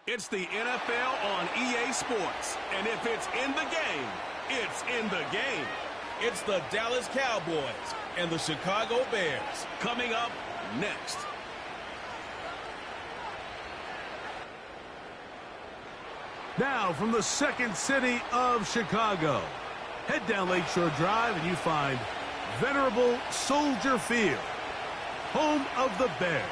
It's the NFL on EA Sports, and if it's in the game, it's in the game. It's the Dallas Cowboys and the Chicago Bears coming up next. Now from the second city of Chicago, head down Lakeshore Drive and you find venerable Soldier Field, home of the Bears.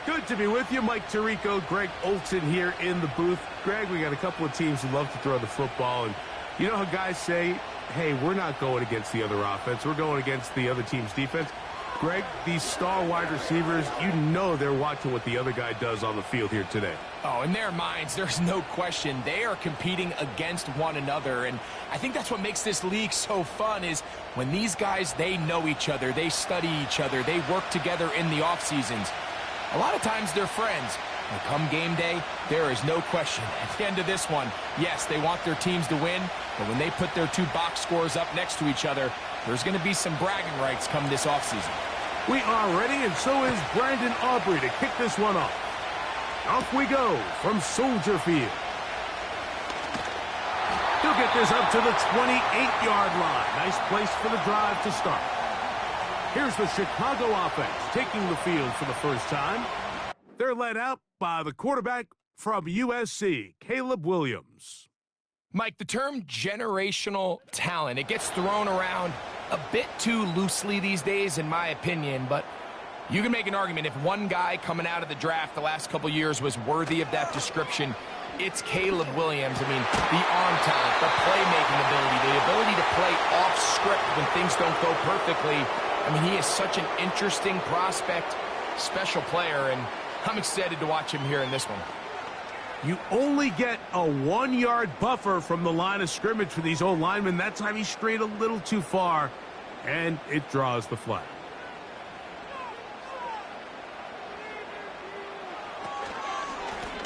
Good to be with you. Mike Tirico, Greg Olson here in the booth. Greg, we got a couple of teams who love to throw the football, and you know how guys say, hey, we're not going against the other offense. We're going against the other team's defense. Greg, these star wide receivers, you know they're watching what the other guy does on the field here today. Oh, in their minds, there's no question. They are competing against one another, and I think that's what makes this league so fun is when these guys, they know each other, they study each other, they work together in the off seasons. A lot of times they're friends. And come game day, there is no question. At the end of this one, yes, they want their teams to win, but when they put their two box scores up next to each other, there's going to be some bragging rights come this offseason. We are ready, and so is Brandon Aubrey to kick this one off. Off we go from Soldier Field. He'll get this up to the 28-yard line. Nice place for the drive to start. Here's the Chicago offense taking the field for the first time. They're led out by the quarterback from USC, Caleb Williams. Mike, the term generational talent, it gets thrown around a bit too loosely these days, in my opinion, but you can make an argument if one guy coming out of the draft the last couple years was worthy of that description, it's Caleb Williams. I mean, the arm talent, the playmaking ability, the ability to play off script when things don't go perfectly. I mean, he is such an interesting prospect, special player, and I'm excited to watch him here in this one. You only get a 1-yard buffer from the line of scrimmage for these old linemen. That time he strayed a little too far, and it draws the flag.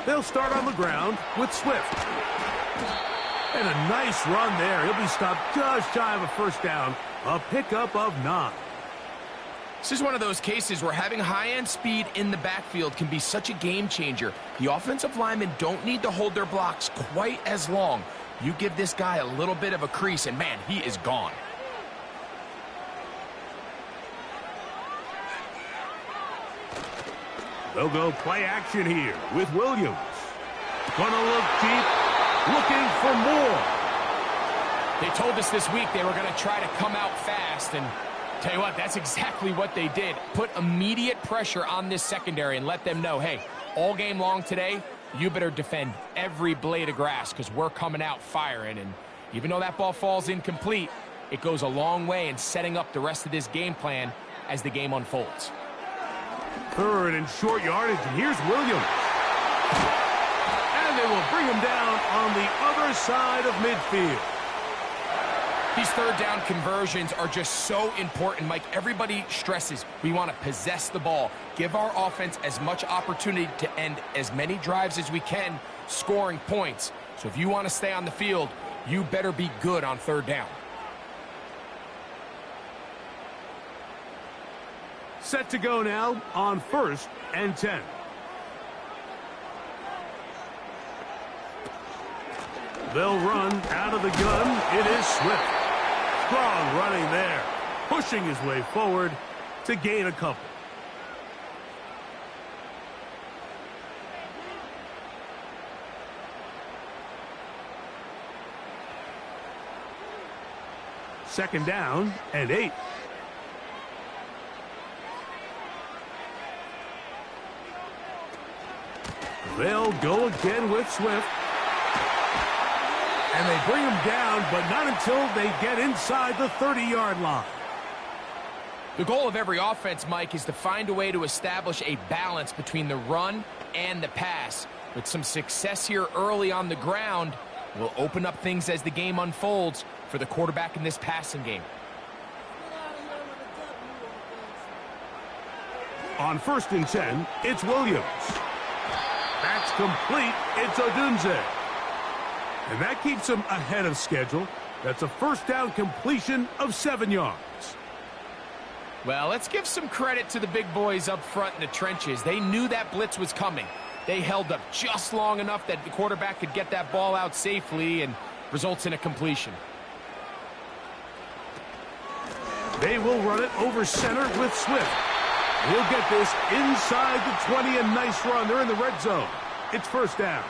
They'll start on the ground with Swift. And a nice run there. He'll be stopped just shy of a first down. A pickup of 9. This is one of those cases where having high-end speed in the backfield can be such a game changer. The offensive linemen don't need to hold their blocks quite as long. You give this guy a little bit of a crease, and man, he is gone. They'll go play action here with Williams. Gonna look deep, looking for more. They told us this week they were going to try to come out fast, and tell you what, that's exactly what they did. Put immediate pressure on this secondary and let them know, hey, all game long today, you better defend every blade of grass because we're coming out firing. And even though that ball falls incomplete, it goes a long way in setting up the rest of this game plan as the game unfolds. Third and short yardage, and here's Williams. And they will bring him down on the other side of midfield. These third down conversions are just so important, Mike. Everybody stresses we want to possess the ball, give our offense as much opportunity to end as many drives as we can, scoring points. So if you want to stay on the field, you better be good on third down. Set to go now on 1st and 10. They'll run out of the gun. It is Swift. Strong running there, pushing his way forward to gain a couple. Second down and 8. They'll go again with Swift. And they bring him down, but not until they get inside the 30-yard line. The goal of every offense, Mike, is to find a way to establish a balance between the run and the pass. With some success here early on the ground, will open up things as the game unfolds for the quarterback in this passing game. On 1st and 10, it's Williams. That's complete. It's Odunze. And that keeps him ahead of schedule. That's a first down completion of 7 yards. Well, let's give some credit to the big boys up front in the trenches. They knew that blitz was coming. They held up just long enough that the quarterback could get that ball out safely and results in a completion. They will run it over center with Swift. He'll get this inside the 20, a nice run. They're in the red zone. It's first down.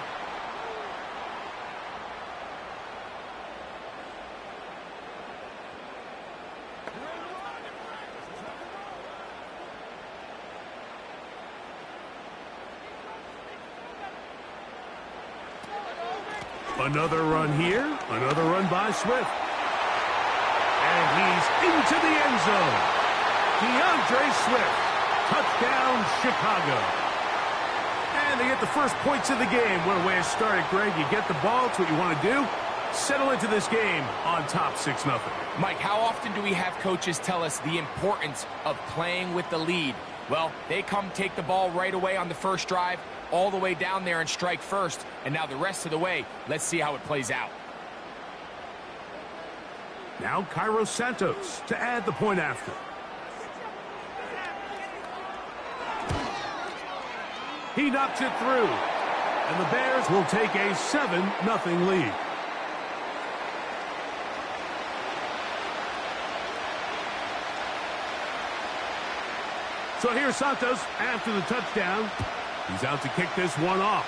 Another run here. Another run by Swift. And he's into the end zone. DeAndre Swift. Touchdown, Chicago. And they get the first points of the game. What a way to start it, Greg. You get the ball. It's what you want to do. Settle into this game on top 6-0. Mike, how often do we have coaches tell us the importance of playing with the lead? Well, they come take the ball right away on the first drive, all the way down there and strike first. And now the rest of the way, let's see how it plays out. Now Cairo Santos to add the point after. He knocks it through. And the Bears will take a 7-0 lead. So here's Santos after the touchdown. He's out to kick this one off.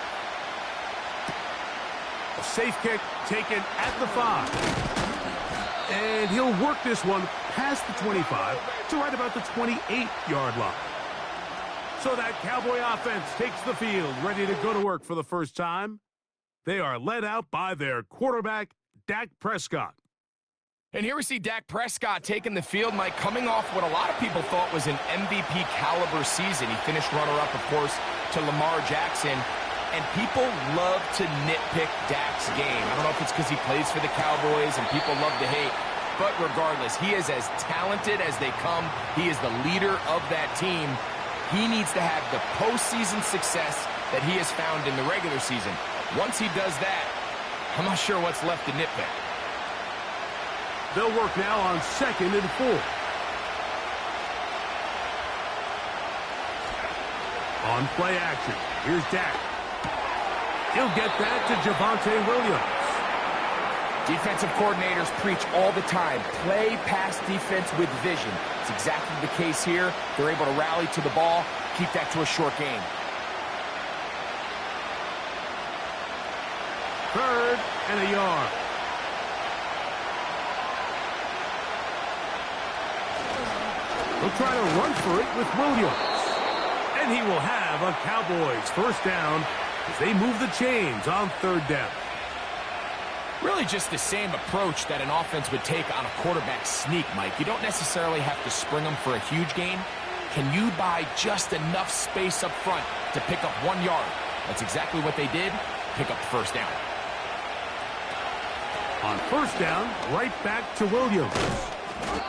A safe kick taken at the 5. And he'll work this one past the 25 to right about the 28-yard line. So that Cowboy offense takes the field, ready to go to work for the first time. They are led out by their quarterback, Dak Prescott. And here we see Dak Prescott taking the field, Mike, coming off what a lot of people thought was an MVP caliber season. He finished runner-up, of course, to Lamar Jackson. And people love to nitpick Dak's game. I don't know if it's because he plays for the Cowboys and people love to hate. But regardless, he is as talented as they come. He is the leader of that team. He needs to have the postseason success that he has found in the regular season. Once he does that, I'm not sure what's left to nitpick. They'll work now on 2nd and 4. On play action, here's Dak. He'll get that to Javonte Williams. Defensive coordinators preach all the time, play pass defense with vision. It's exactly the case here. They're able to rally to the ball, keep that to a short game. 3rd and a yard. He'll try to run for it with Williams. And he will have a Cowboys first down as they move the chains on 3rd down. Really just the same approach that an offense would take on a quarterback sneak, Mike. You don't necessarily have to spring them for a huge gain. Can you buy just enough space up front to pick up 1 yard? That's exactly what they did. Pick up the first down. On first down, right back to Williams.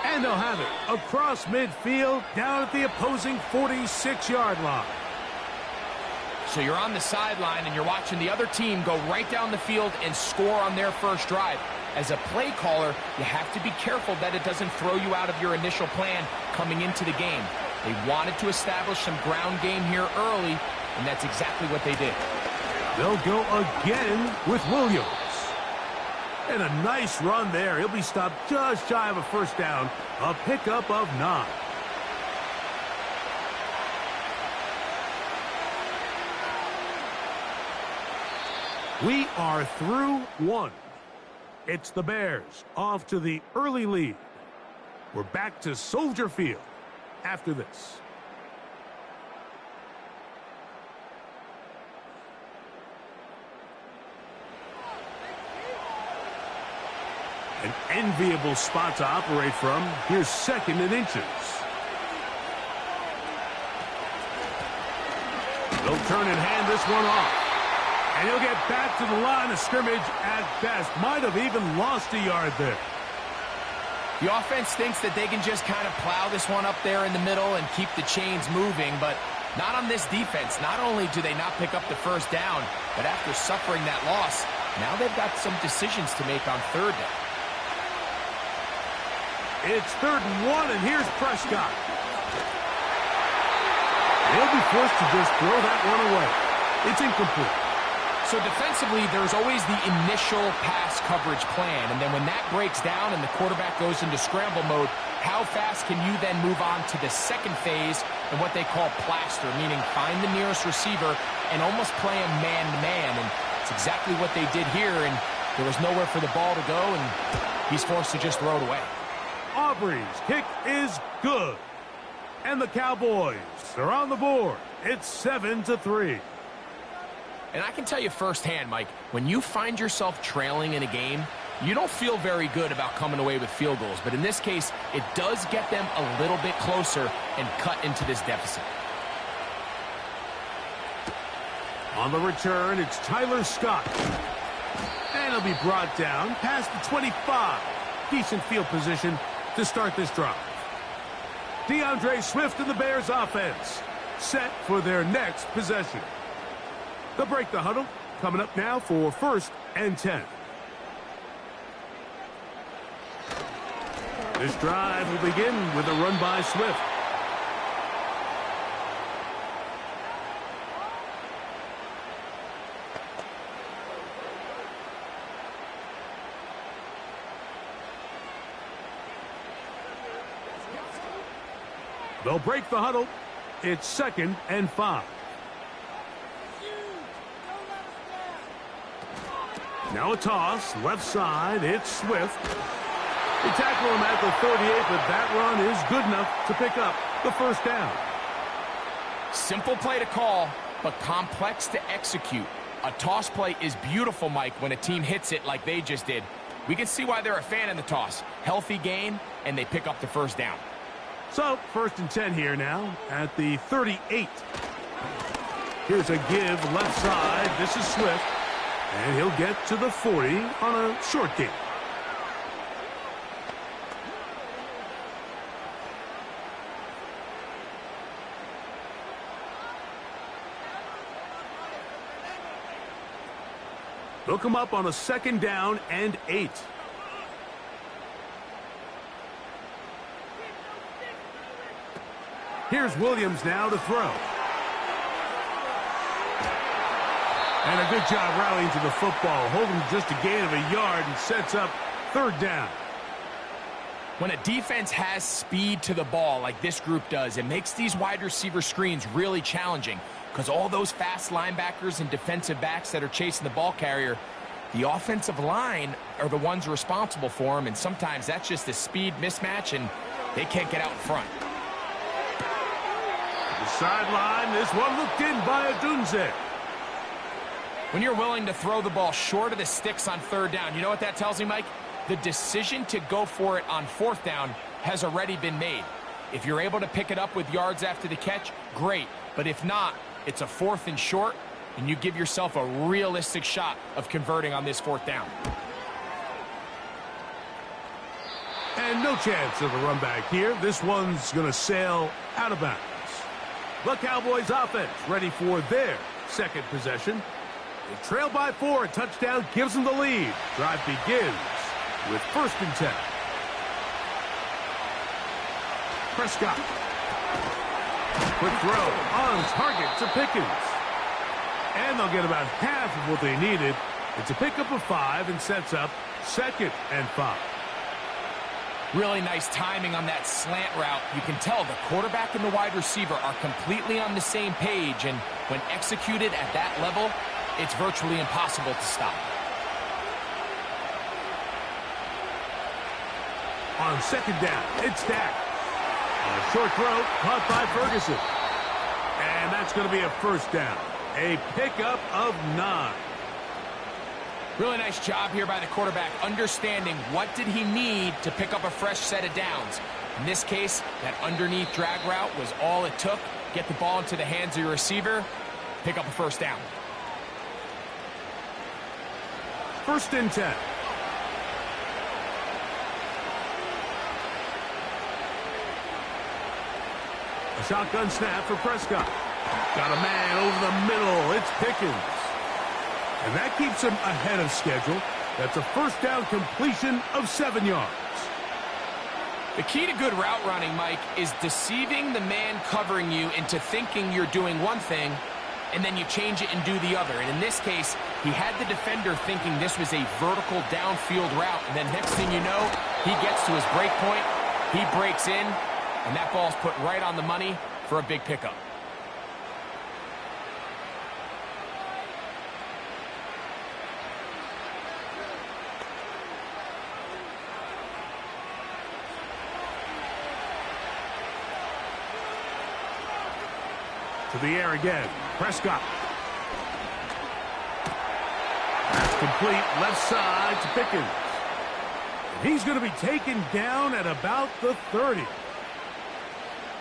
And they'll have it across midfield down at the opposing 46-yard line. So you're on the sideline and you're watching the other team go right down the field and score on their first drive. As a play caller, you have to be careful that it doesn't throw you out of your initial plan coming into the game. They wanted to establish some ground game here early, and that's exactly what they did. They'll go again with Williams. And a nice run there. He'll be stopped just shy of a first down. A pickup of 9. We are through 1. It's the Bears off to the early lead. We're back to Soldier Field after this. An enviable spot to operate from. Here's 2nd and inches. They'll turn and hand this one off. And he'll get back to the line of scrimmage at best. Might have even lost a yard there. The offense thinks that they can just kind of plow this one up there in the middle and keep the chains moving, but not on this defense. Not only do they not pick up the first down, but after suffering that loss, now they've got some decisions to make on 3rd down. It's 3rd and 1, and here's Prescott. He'll be forced to just throw that one away. It's incomplete. So defensively, there's always the initial pass coverage plan, and then when that breaks down and the quarterback goes into scramble mode, how fast can you then move on to the second phase and what they call plaster, meaning find the nearest receiver and almost play him man-to-man, and it's exactly what they did here, and there was nowhere for the ball to go, and he's forced to just throw it away. Aubrey's kick is good. And the Cowboys are on the board. It's 7-3. And I can tell you firsthand, Mike, when you find yourself trailing in a game, you don't feel very good about coming away with field goals. But in this case, it does get them a little bit closer and cut into this deficit. On the return, it's Tyler Scott. And he'll be brought down past the 25. Decent field position to start this drive. DeAndre Swift and the Bears offense set for their next possession. They'll break the huddle. Coming up now for 1st and 10. This drive will begin with a run by Swift. They'll break the huddle. It's 2nd and 5. Now a toss, left side, it's Swift. They tackle him at the 38, but that run is good enough to pick up the 1st down. Simple play to call, but complex to execute. A toss play is beautiful, Mike, when a team hits it like they just did. We can see why they're a fan in the toss. Healthy game, and they pick up the 1st down. So, 1st and 10 here now at the 38. Here's a give left side. This is Swift. And he'll get to the 40 on a short gain. They'll come up on a 2nd down and 8. Here's Williams now to throw. And a good job rallying to the football, holding just a gain of a yard and sets up 3rd down. When a defense has speed to the ball like this group does, it makes these wide receiver screens really challenging because all those fast linebackers and defensive backs that are chasing the ball carrier, the offensive line are the ones responsible for them, and sometimes that's just a speed mismatch, and they can't get out in front. The sideline, this one looked in by Adunze. When you're willing to throw the ball short of the sticks on 3rd down, you know what that tells me, Mike? The decision to go for it on 4th down has already been made. If you're able to pick it up with yards after the catch, great. But if not, it's a 4th and short, and you give yourself a realistic shot of converting on this 4th down. And no chance of a run back here. This one's going to sail out of bounds. The Cowboys offense ready for their 2nd possession. They trail by 4. A touchdown gives them the lead. Drive begins with 1st and 10. Prescott. Quick throw on target to Pickens. And they'll get about half of what they needed. It's a pickup of 5 and sets up 2nd and 5. Really nice timing on that slant route. You can tell the quarterback and the wide receiver are completely on the same page, and when executed at that level, it's virtually impossible to stop. On 2nd down, it's Dak. A short throw caught by Ferguson. And that's going to be a 1st down. A pickup of 9. Really nice job here by the quarterback, understanding what did he need to pick up a fresh set of downs. In this case, that underneath drag route was all it took. Get the ball into the hands of your receiver, pick up a 1st down. 1st and 10. A shotgun snap for Prescott. Got a man over the middle. It's Pickens. And that keeps him ahead of schedule. That's a 1st down completion of 7 yards. The key to good route running, Mike, is deceiving the man covering you into thinking you're doing one thing and then you change it and do the other. And in this case, he had the defender thinking this was a vertical downfield route, and then next thing you know, he gets to his break point, he breaks in, and that ball's put right on the money for a big pickup. To the air again. Prescott. That's complete left side to Pickens. And he's going to be taken down at about the 30.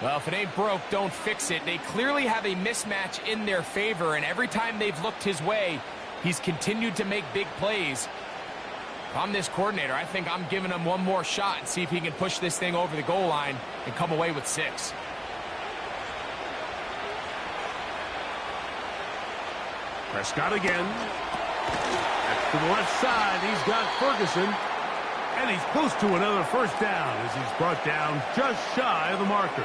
Well, if it ain't broke, don't fix it. They clearly have a mismatch in their favor, and every time they've looked his way, he's continued to make big plays. If I'm this coordinator, I think I'm giving him one more shot and see if he can push this thing over the goal line and come away with 6. Prescott again. That's to the left side. He's got Ferguson. And he's close to another first down as he's brought down just shy of the marker.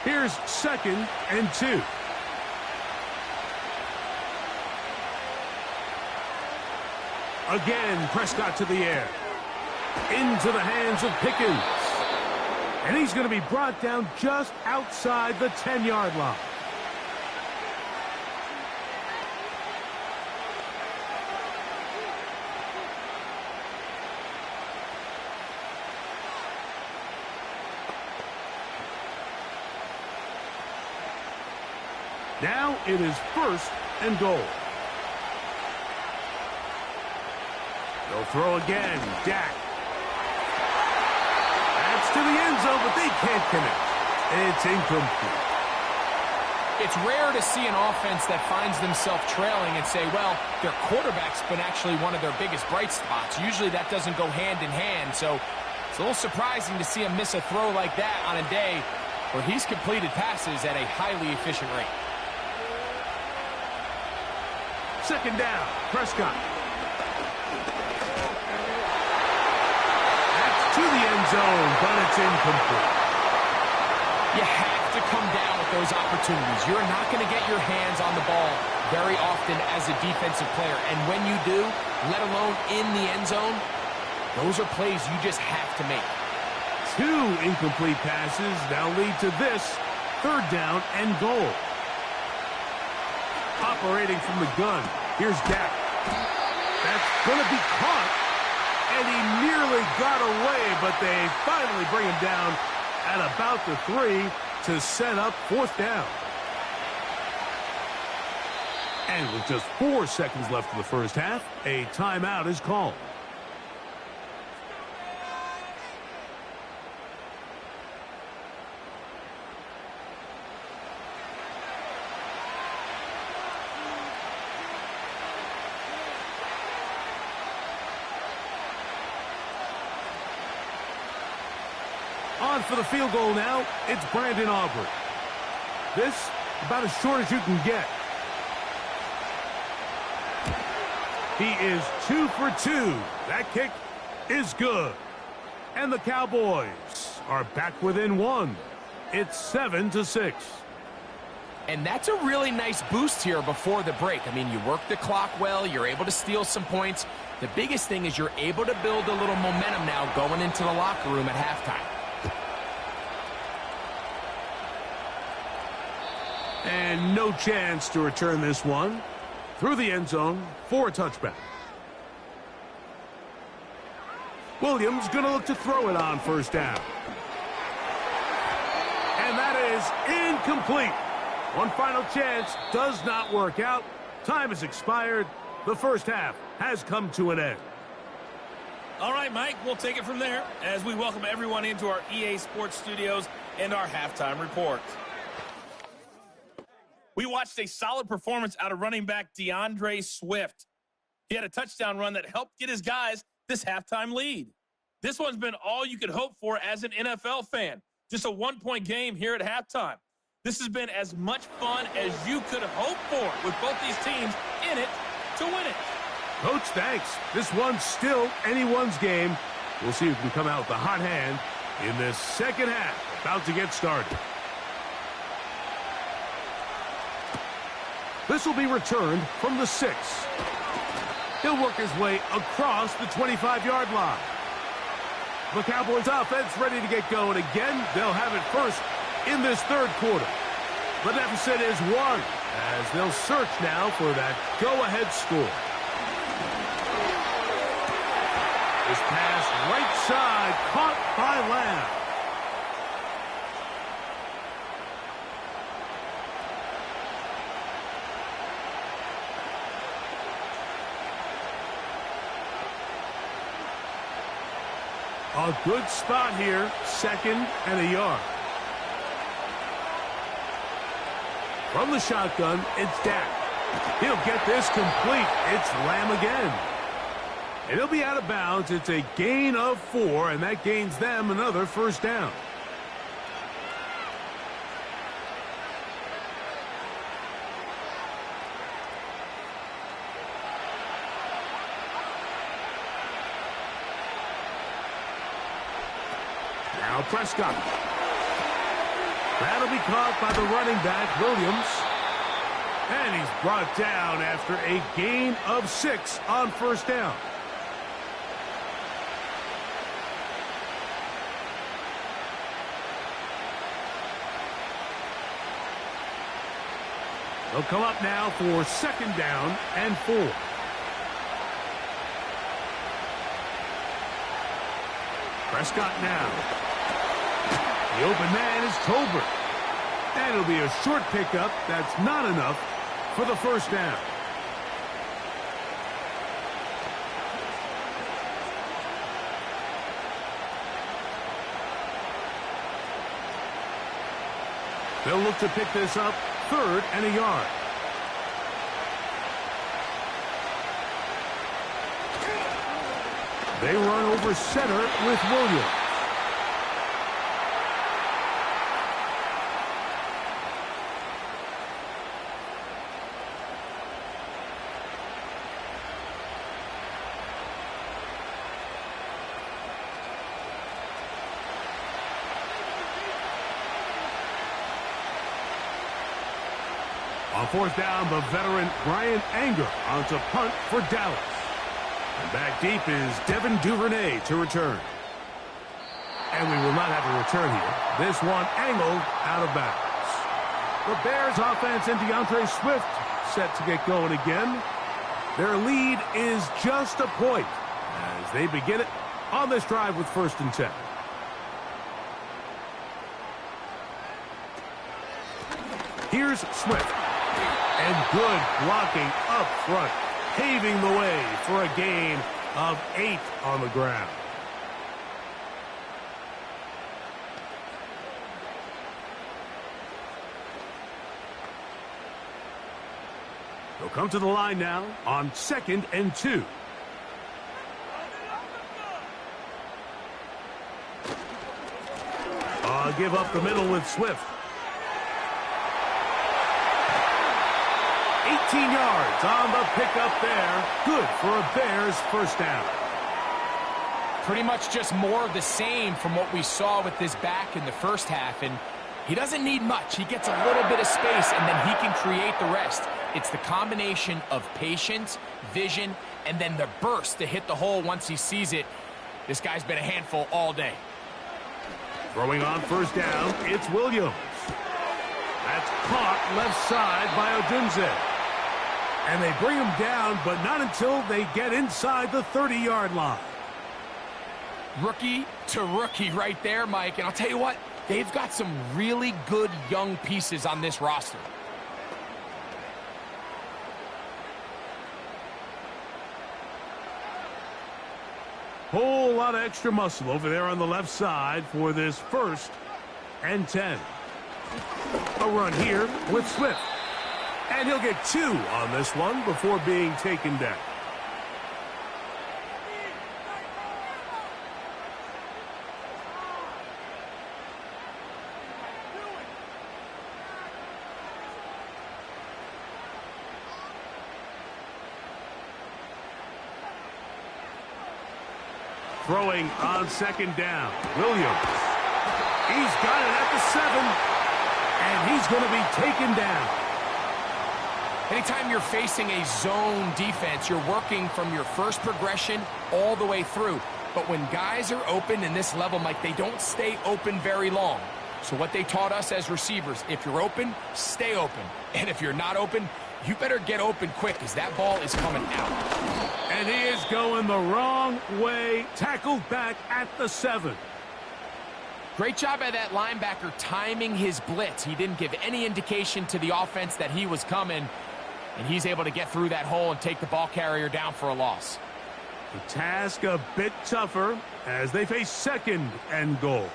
Here's 2nd and 2. Again, Prescott to the air. Into the hands of Pickens. And he's going to be brought down just outside the 10-yard line. Now it is 1st and goal. They'll throw again. Dak. That's to the end zone, but they can't connect. It's incomplete. It's rare to see an offense that finds themselves trailing and say, well, their quarterback's been actually one of their biggest bright spots. Usually that doesn't go hand in hand, so it's a little surprising to see him miss a throw like that on a day where he's completed passes at a highly efficient rate. 2nd down. Prescott. To the end zone, but it's incomplete. You have to come down with those opportunities. You're not going to get your hands on the ball very often as a defensive player. And when you do, let alone in the end zone, those are plays you just have to make. 2 incomplete passes now lead to this 3rd down and goal. Operating from the gun, here's Dak. That's going to be caught. And he nearly got away, but they finally bring him down at about the 3 to set up 4th down. And with just 4 seconds left in the first half, a timeout is called. On for the field goal now, it's Brandon Aubrey. This, about as short as you can get. He is 2 for 2. That kick is good. And the Cowboys are back within 1. It's 7-6. And that's a really nice boost here before the break. I mean, you work the clock well, you're able to steal some points. The biggest thing is you're able to build a little momentum now going into the locker room at halftime. And no chance to return this one. Through the end zone for a touchback. Williams going to look to throw it on 1st down. And that is incomplete. One final chance does not work out. Time has expired. The first half has come to an end. All right, Mike, we'll take it from there as we welcome everyone into our EA Sports Studios and our halftime report. We watched a solid performance out of running back DeAndre Swift. He had a touchdown run that helped get his guys this halftime lead. This one's been all you could hope for as an NFL fan. Just a one-point game here at halftime. This has been as much fun as you could hope for with both these teams in it to win it. Coach, thanks. This one's still anyone's game. We'll see who can come out with the hot hand in this second half. About to get started. This will be returned from the 6. He'll work his way across the 25-yard line. The Cowboys offense ready to get going again. They'll have it first in this third quarter. The deficit is 1 as they'll search now for that go-ahead score. This pass right side caught by Lamb. A good spot here, 2nd and a yard. From the shotgun, it's Dak. He'll get this complete. It's Lamb again. And he'll be out of bounds. It's a gain of 4, and that gains them another first down. Now Prescott. That'll be caught by the running back, Williams. And he's brought down after a gain of 6 on first down. They'll come up now for 2nd down and 4. Prescott now. The open man is Tolbert. And it'll be a short pickup. That's not enough for the first down. They'll look to pick this up 3rd and a yard. They run over center with Williams. On 4th down, the veteran Brian Anger onto punt for Dallas. And back deep is Devin Duvernay to return. And we will not have a return here. This one angled out of bounds. The Bears offense and DeAndre Swift set to get going again. Their lead is just a point as they begin it on this drive with 1st and 10. Here's Swift. And good blocking up front, paving the way for a gain of 8 on the ground. They'll come to the line now on 2nd and 2. Give up the middle with Swift. 18 yards on the pickup there. Good for a Bears first down. Pretty much just more of the same from what we saw with this back in the first half. And he doesn't need much. He gets a little bit of space, and then he can create the rest. It's the combination of patience, vision, and then the burst to hit the hole once he sees it. This guy's been a handful all day. Throwing on first down, it's Williams. That's caught left side by Odunze. And they bring him down, but not until they get inside the 30-yard line. Rookie to rookie right there, Mike. And I'll tell you what, they've got some really good young pieces on this roster. Whole lot of extra muscle over there on the left side for this 1st and 10. A run here with Swift. And he'll get 2 on this one before being taken down. Throwing on second down. Williams. He's got it at the 7. And he's going to be taken down. Anytime you're facing a zone defense, you're working from your first progression all the way through. But when guys are open in this level, Mike, they don't stay open very long. So what they taught us as receivers, if you're open, stay open. And if you're not open, you better get open quick because that ball is coming out. And he is going the wrong way. Tackled back at the 7. Great job by that linebacker timing his blitz. He didn't give any indication to the offense that he was coming. And he's able to get through that hole and take the ball carrier down for a loss. The task a bit tougher as they face second and goal.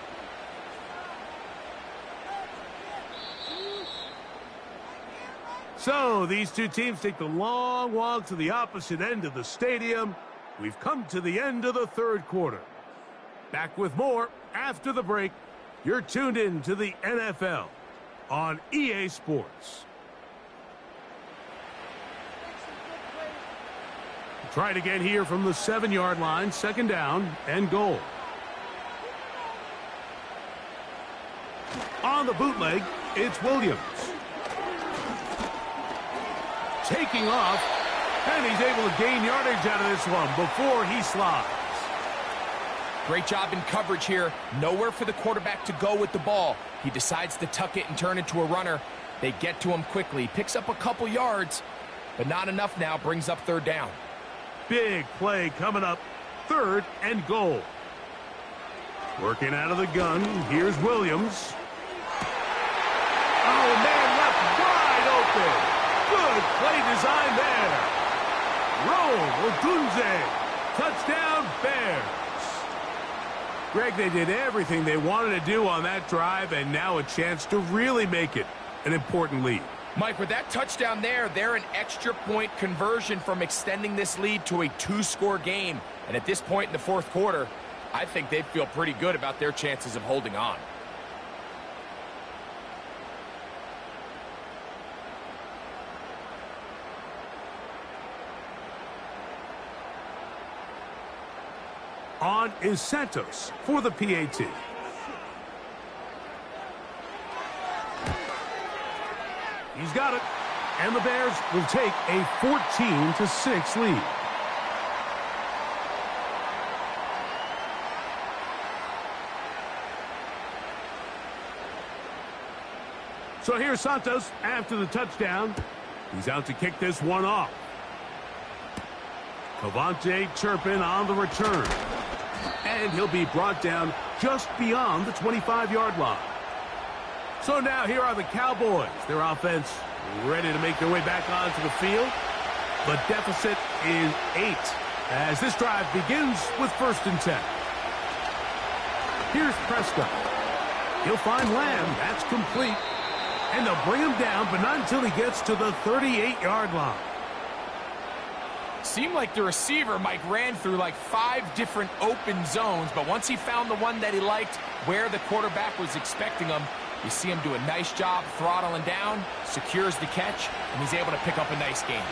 So these two teams take the long walk to the opposite end of the stadium. We've come to the end of the third quarter. Back with more after the break. You're tuned in to the NFL on EA Sports. Try it again here from the 7-yard line. Second down and goal. On the bootleg, it's Williams. Taking off, and he's able to gain yardage out of this one before he slides. Great job in coverage here. Nowhere for the quarterback to go with the ball. He decides to tuck it and turn it to a runner. They get to him quickly. Picks up a couple yards, but not enough now. Brings up third down. Big play coming up. Third and goal. Working out of the gun. Here's Williams. Oh, man, left wide open. Good play design there. Roll, Odunze. Touchdown, Bears. Greg, they did everything they wanted to do on that drive, and now a chance to really make it an important lead. Mike, with that touchdown there, they're an extra point conversion from extending this lead to a 2-score game. And at this point in the fourth quarter, I think they feel pretty good about their chances of holding on. On is Santos for the PAT. He's got it. And the Bears will take a 14-6 lead. So here's Santos after the touchdown. He's out to kick this one off. Cavante Turpin on the return. And he'll be brought down just beyond the 25-yard line. So now here are the Cowboys. Their offense ready to make their way back onto the field. The deficit is 8 as this drive begins with 1st and 10. Here's Prescott. He'll find Lamb. That's complete. And they'll bring him down, but not until he gets to the 38-yard line. Seemed like the receiver, Mike, ran through like 5 different open zones, but once he found the one that he liked where the quarterback was expecting him, you see him do a nice job throttling down, secures the catch, and he's able to pick up a nice gain.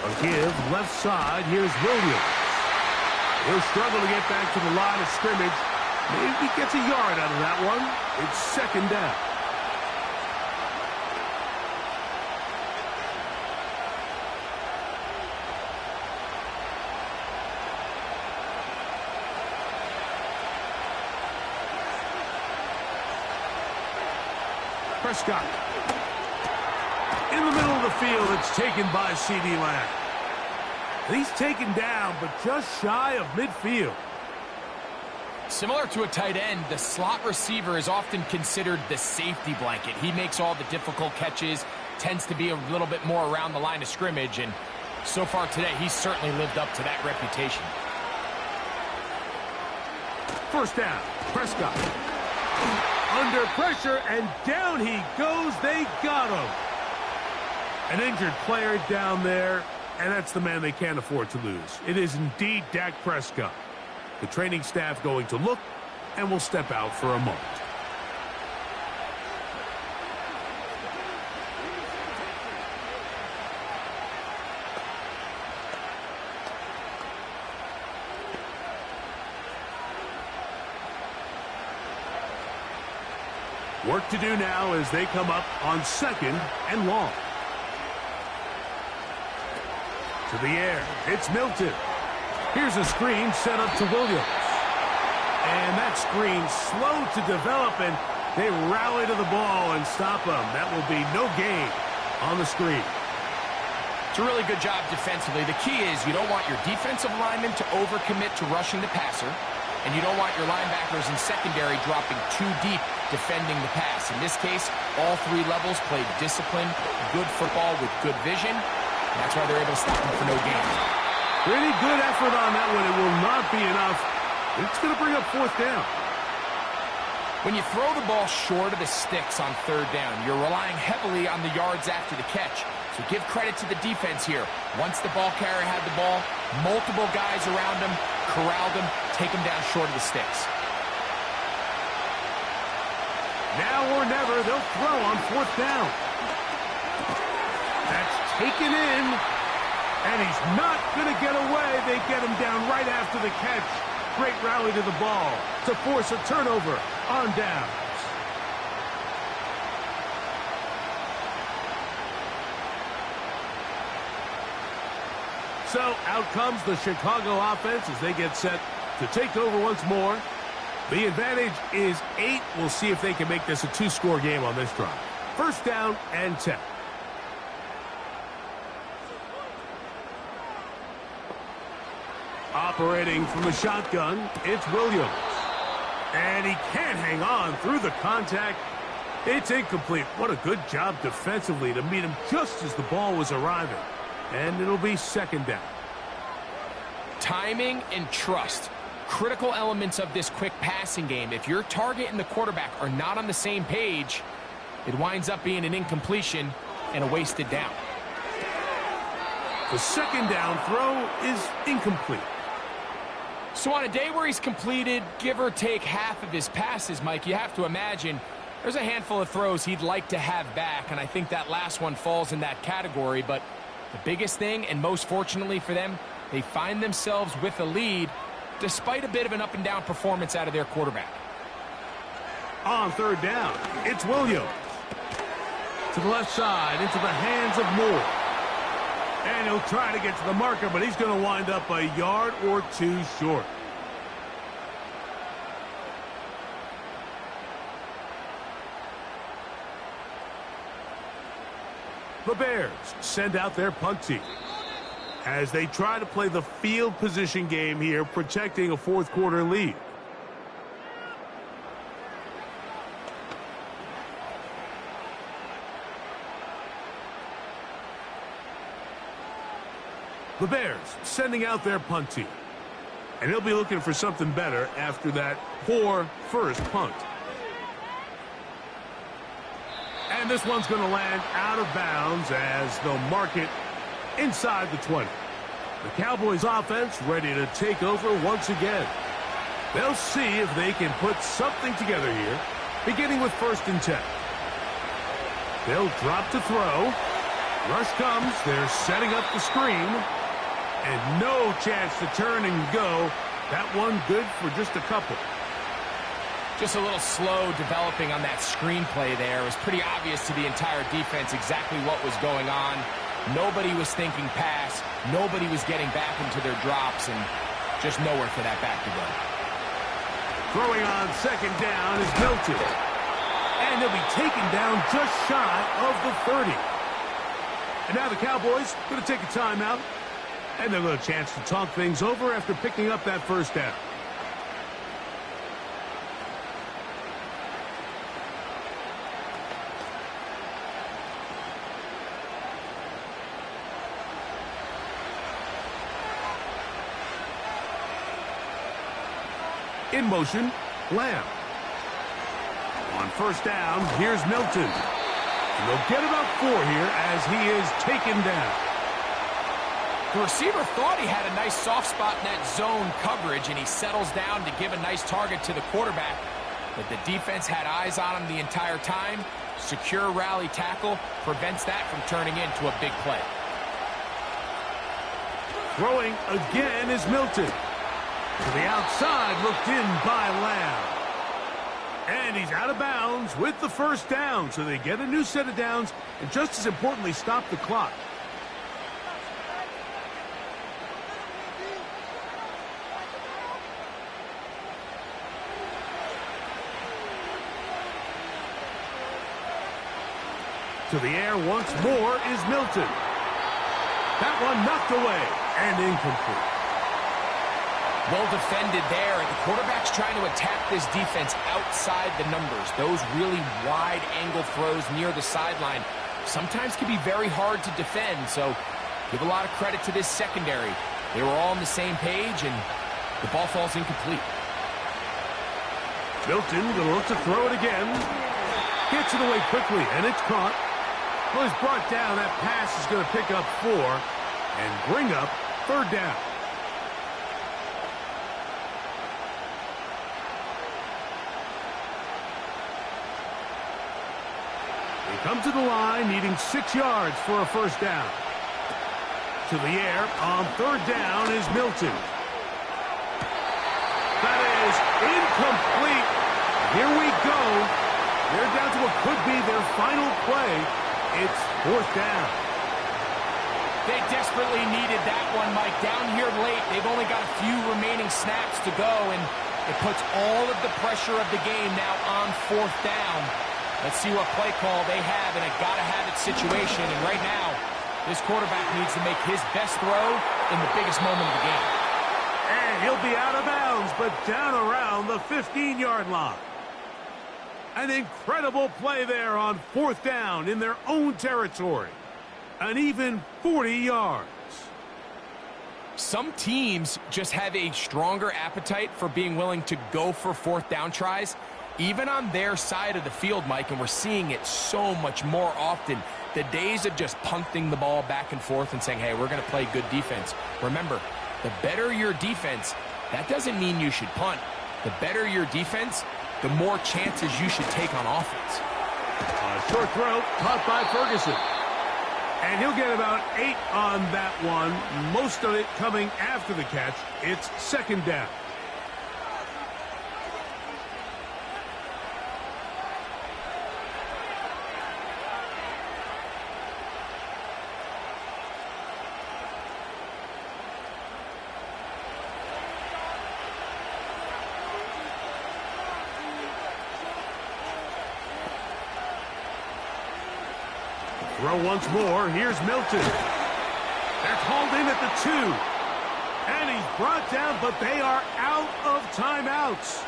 A give left side. Here's Williams. He'll struggle to get back to the line of scrimmage. Maybe he gets a yard out of that one. It's 2nd down. Prescott. In the middle of the field, it's taken by C.D. Lamb. He's taken down, but just shy of midfield. Similar to a tight end, the slot receiver is often considered the safety blanket. He makes all the difficult catches, tends to be a little bit more around the line of scrimmage, and so far today, he's certainly lived up to that reputation. 1st down, Prescott. Under pressure, and down he goes. They got him. An injured player down there, and that's the man they can't afford to lose. It is indeed Dak Prescott. The training staff going to look, and will step out for a moment. Work to do now as they come up on 2nd and long. To the air, it's Milton. Here's a screen set up to Williams. And that screen slow to develop, and they rally to the ball and stop them. That will be no gain on the screen. It's a really good job defensively. The key is you don't want your defensive linemen to overcommit to rushing the passer, and you don't want your linebackers in secondary dropping too deep defending the pass. In this case, all 3 levels played disciplined, good football with good vision. And that's why they're able to stop them for no gain. Pretty good effort on that one. It will not be enough. It's going to bring up 4th down. When you throw the ball short of the sticks on 3rd down, you're relying heavily on the yards after the catch. So give credit to the defense here. Once the ball carrier had the ball, multiple guys around him, corralled him, take him down short of the sticks. Now or never, they'll throw on 4th down. That's taken in, and he's not going to get away. They get him down right after the catch. Great rally to the ball to force a turnover on downs. So out comes the Chicago offense as they get set to take over once more. The advantage is 8. We'll see if they can make this a 2-score game on this drive. 1st down and 10. Operating from the shotgun, it's Williams. And he can't hang on through the contact. It's incomplete. What a good job defensively to meet him just as the ball was arriving. And it'll be 2nd down. Timing and trust. Critical elements of this quick passing game. If your target and the quarterback are not on the same page, it winds up being an incompletion and a wasted down. The 2nd down throw is incomplete. So on a day where he's completed, give or take half of his passes, Mike, you have to imagine there's a handful of throws he'd like to have back, and I think that last one falls in that category. But the biggest thing, and most fortunately for them, they find themselves with a lead despite a bit of an up-and-down performance out of their quarterback. On 3rd down, it's Williams. To the left side, into the hands of Moore. And he'll try to get to the marker, but he's going to wind up a yard or 2 short. The Bears send out their punt team as they try to play the field position game here, protecting a 4th quarter lead. The Bears sending out their punt team. And he'll be looking for something better after that poor first punt. And this one's going to land out of bounds as they'll mark it inside the 20. The Cowboys offense ready to take over once again. They'll see if they can put something together here, beginning with 1st and 10. They'll drop to throw. Rush comes. They're setting up the screen. And no chance to turn and go. That one good for just a couple. Just a little slow developing on that screenplay there. It was pretty obvious to the entire defense exactly what was going on. Nobody was thinking pass. Nobody was getting back into their drops, and just nowhere for that back to go. Throwing on 2nd down is Milton. And they'll be taken down just shy of the 30. And now the Cowboys going to take a timeout. And they'll get a chance to talk things over after picking up that 1st down. In motion, Lamb. On 1st down, here's Milton. And they'll get about 4 here as he is taken down. The receiver thought he had a nice soft spot in that zone coverage, and he settles down to give a nice target to the quarterback. But the defense had eyes on him the entire time. Secure rally tackle prevents that from turning into a big play. Throwing again is Milton. To the outside, looked in by Lamb. And he's out of bounds with the first down, so they get a new set of downs and just as importantly stop the clock. To the air once more is Milton. That one knocked away and incomplete. Well defended there. The quarterback's trying to attack this defense outside the numbers. Those really wide angle throws near the sideline sometimes can be very hard to defend. So give a lot of credit to this secondary. They were all on the same page and the ball falls incomplete. Milton going to look to throw it again. Gets it away quickly and it's caught. Well, he's brought down. That pass is going to pick up 4 and bring up third down. He comes to the line, needing 6 yards for a first down. To the air on third down is Milton. That is incomplete. Here we go. They're down to what could be their final play. It's fourth down. They desperately needed that one, Mike. Down here late, they've only got a few remaining snaps to go, and it puts all of the pressure of the game now on fourth down. Let's see what play call they have in a gotta-have-it situation. And right now, this quarterback needs to make his best throw in the biggest moment of the game. And he'll be out of bounds, but down around the 15-yard line. An incredible play there on fourth down in their own territory. An even 40 yards. Some teams just have a stronger appetite for being willing to go for fourth down tries, even on their side of the field, Mike, and we're seeing it so much more often. The days of just punting the ball back and forth and saying, hey, we're going to play good defense. Remember, the better your defense, that doesn't mean you should punt. The better your defense, the more chances you should take on offense. A short throw caught by Ferguson. And he'll get about 8 on that one, most of it coming after the catch. It's second down. Throw once more. Here's Milton. They're called in at the 2. And he's brought down, but they are out of timeouts.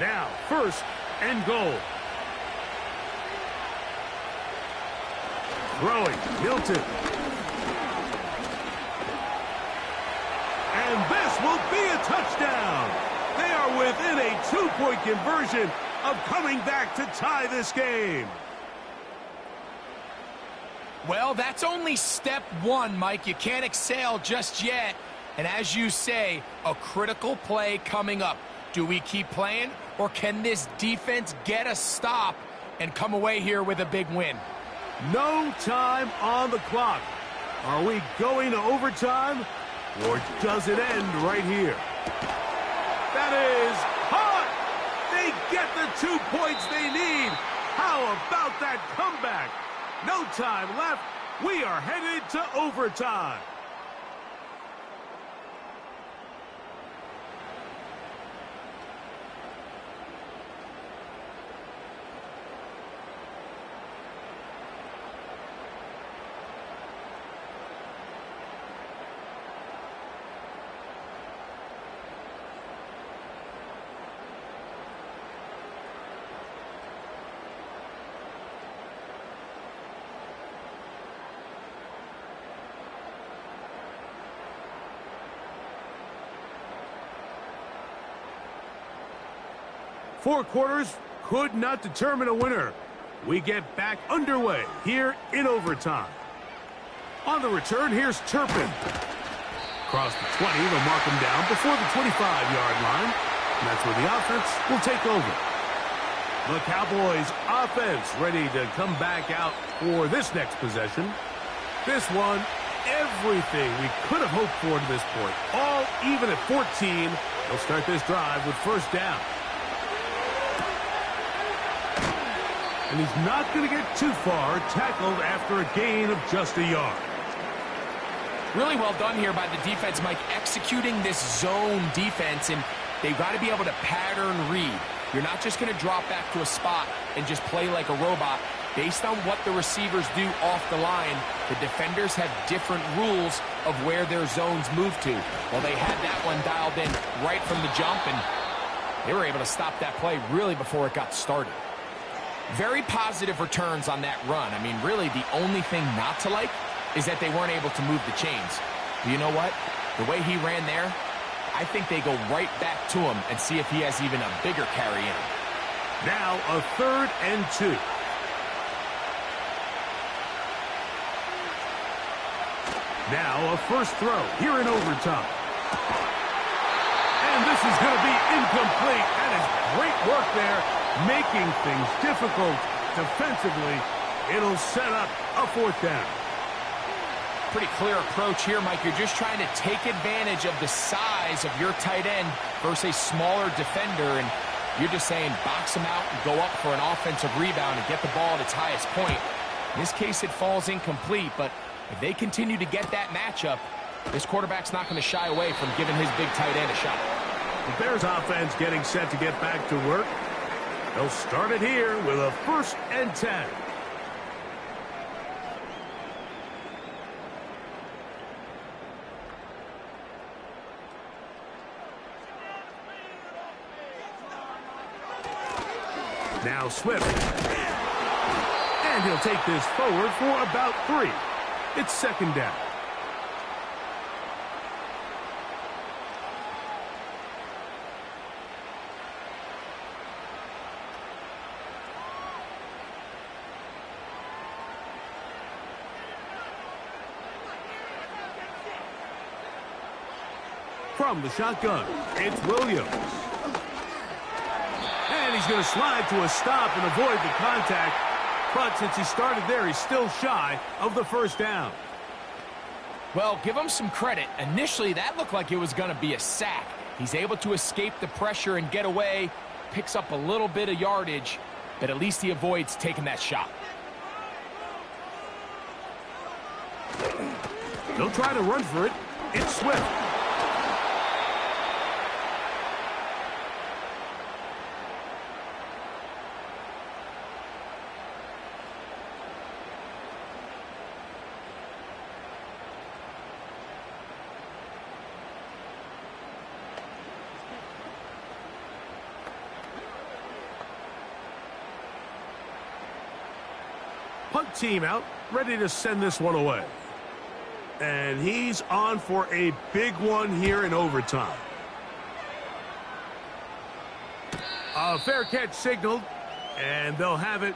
Now, first and goal. Throwing, Milton. And this will be a touchdown. They are within a 2-point conversion of coming back to tie this game. Well, that's only step one, Mike. You can't exhale just yet. And as you say, a critical play coming up. Do we keep playing, or can this defense get a stop and come away here with a big win? No time on the clock. Are we going to overtime, or does it end right here? That is hot. They get the 2 points they need. How about that comeback? No time left. We are headed to overtime. Four quarters could not determine a winner. We get back underway here in overtime. On the return, here's Turpin. Across the 20, they'll mark him down before the 25-yard line. And that's where the offense will take over. The Cowboys offense ready to come back out for this next possession. This one, everything we could have hoped for to this point. All even at 14. They'll start this drive with first down. And he's not going to get too far, tackled after a gain of just a yard. Really well done here by the defense, Mike, executing this zone defense, and they've got to be able to pattern read. You're not just going to drop back to a spot and just play like a robot. Based on what the receivers do off the line, the defenders have different rules of where their zones move to. Well, they had that one dialed in right from the jump, and they were able to stop that play really before it got started. Very positive returns on that run. I mean, really, the only thing not to like is that they weren't able to move the chains. But you know what? The way he ran there, I think they go right back to him and see if he has even a bigger carry in him. Now a 3rd and 2. Now a first throw here in overtime. And this is going to be incomplete. That is great work there, making things difficult defensively. It'll set up a 4th down. Pretty clear approach here, Mike. You're just trying to take advantage of the size of your tight end versus a smaller defender, and you're just saying box him out and go up for an offensive rebound and get the ball at its highest point. In this case, it falls incomplete, but if they continue to get that matchup, this quarterback's not going to shy away from giving his big tight end a shot. The Bears offense getting set to get back to work. They'll start it here with a 1st and 10. Now Swift. And he'll take this forward for about 3. It's 2nd down. From the shotgun, it's Williams. And he's going to slide to a stop and avoid the contact. But since he started there, he's still shy of the 1st down. Well, give him some credit. Initially, that looked like it was going to be a sack. He's able to escape the pressure and get away, picks up a little bit of yardage, but at least he avoids taking that shot. They'll try to run for it. It's Swift. Punt team out, ready to send this one away. And he's on for a big one here in overtime. A fair catch signaled, and they'll have it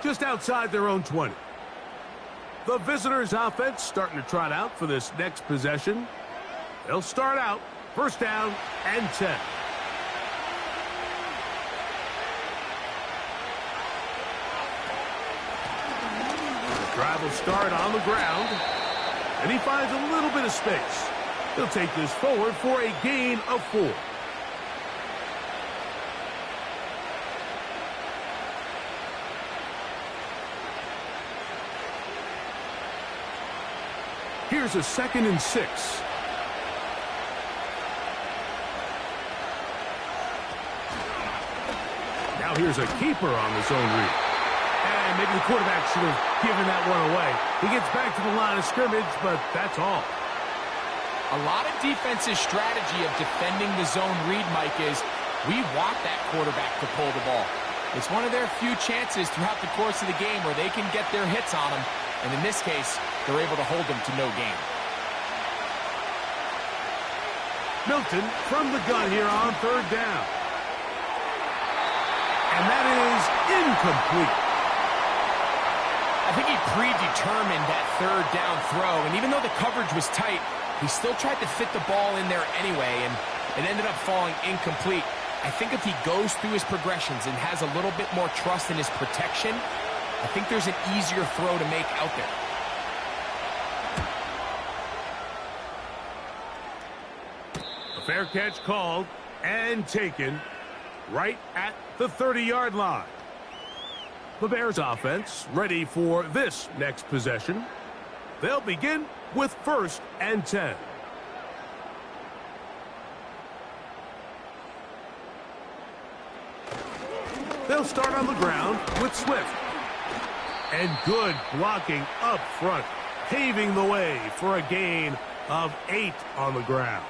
just outside their own 20. The visitors' offense starting to trot out for this next possession. They'll start out 1st down and 10. Drive will start on the ground, and he finds a little bit of space. He'll take this forward for a gain of 4. Here's a 2nd and 6. Now here's a keeper on the zone read. And maybe the quarterback should have given that one away. He gets back to the line of scrimmage, but that's all. A lot of defense's strategy of defending the zone read, Mike, is we want that quarterback to pull the ball. It's one of their few chances throughout the course of the game where they can get their hits on him. And in this case, they're able to hold them to no gain. Milton from the gun here on 3rd down. And that is incomplete. I think he predetermined that 3rd down throw, and even though the coverage was tight, he still tried to fit the ball in there anyway, and it ended up falling incomplete. I think if he goes through his progressions and has a little bit more trust in his protection, I think there's an easier throw to make out there. A fair catch called and taken right at the 30-yard line. The Bears offense ready for this next possession. They'll begin with 1st and 10. They'll start on the ground with Swift. And good blocking up front, paving the way for a gain of 8 on the ground.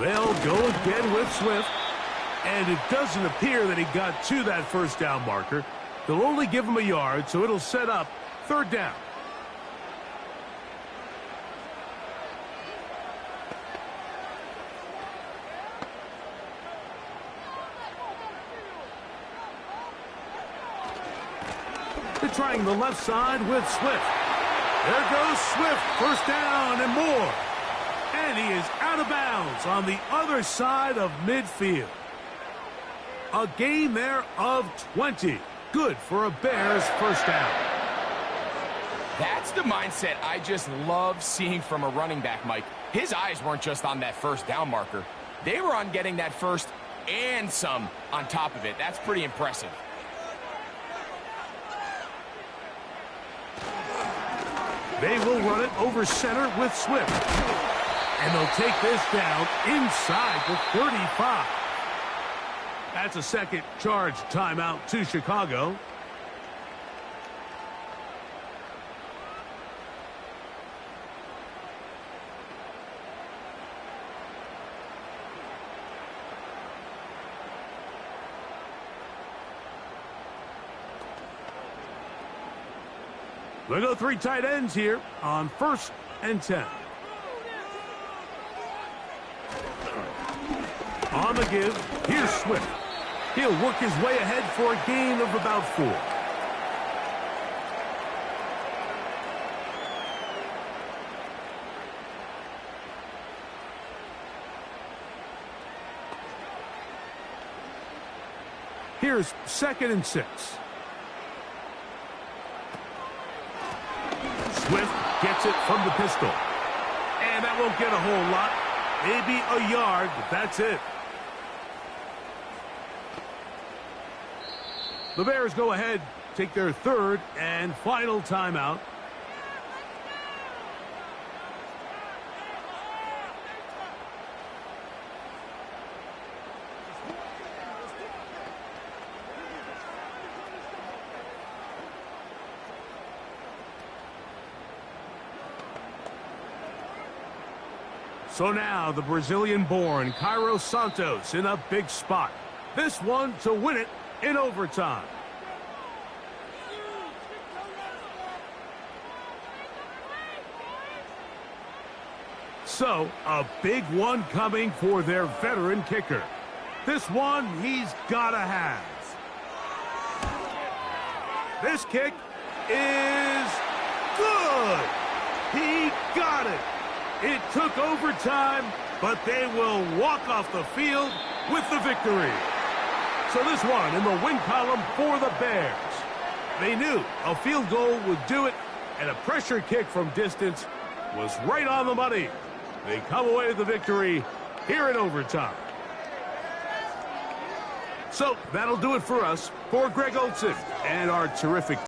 They'll go again with Swift. And it doesn't appear that he got to that first down marker. They'll only give him a yard, so it'll set up 3rd down. They're trying the left side with Swift. There goes Swift, 1st down and more. And he is out of bounds on the other side of midfield. A gain there of 20. Good for a Bears 1st down. That's the mindset I just love seeing from a running back, Mike. His eyes weren't just on that 1st down marker. They were on getting that first and some on top of it. That's pretty impressive. They will run it over center with Swift. And they'll take this down inside the 35. That's a second charge timeout to Chicago. They go 3 tight ends here on 1st and 10. On the give, here's Swift. He'll work his way ahead for a gain of about 4. Here's 2nd and 6. Swift gets it from the pistol. And that won't get a whole lot. Maybe a yard, but that's it. The Bears go ahead, take their 3rd and final timeout. So now the Brazilian-born Cairo Santos in a big spot. This one to win it in overtime. So, a big one coming for their veteran kicker. This one he's gotta have. This kick is good. He got it. It took overtime, but they will walk off the field with the victory. So this one in the win column for the Bears. They knew a field goal would do it, and a pressure kick from distance was right on the money. They come away with the victory here in overtime. So that'll do it for us. For Greg Olson and our terrific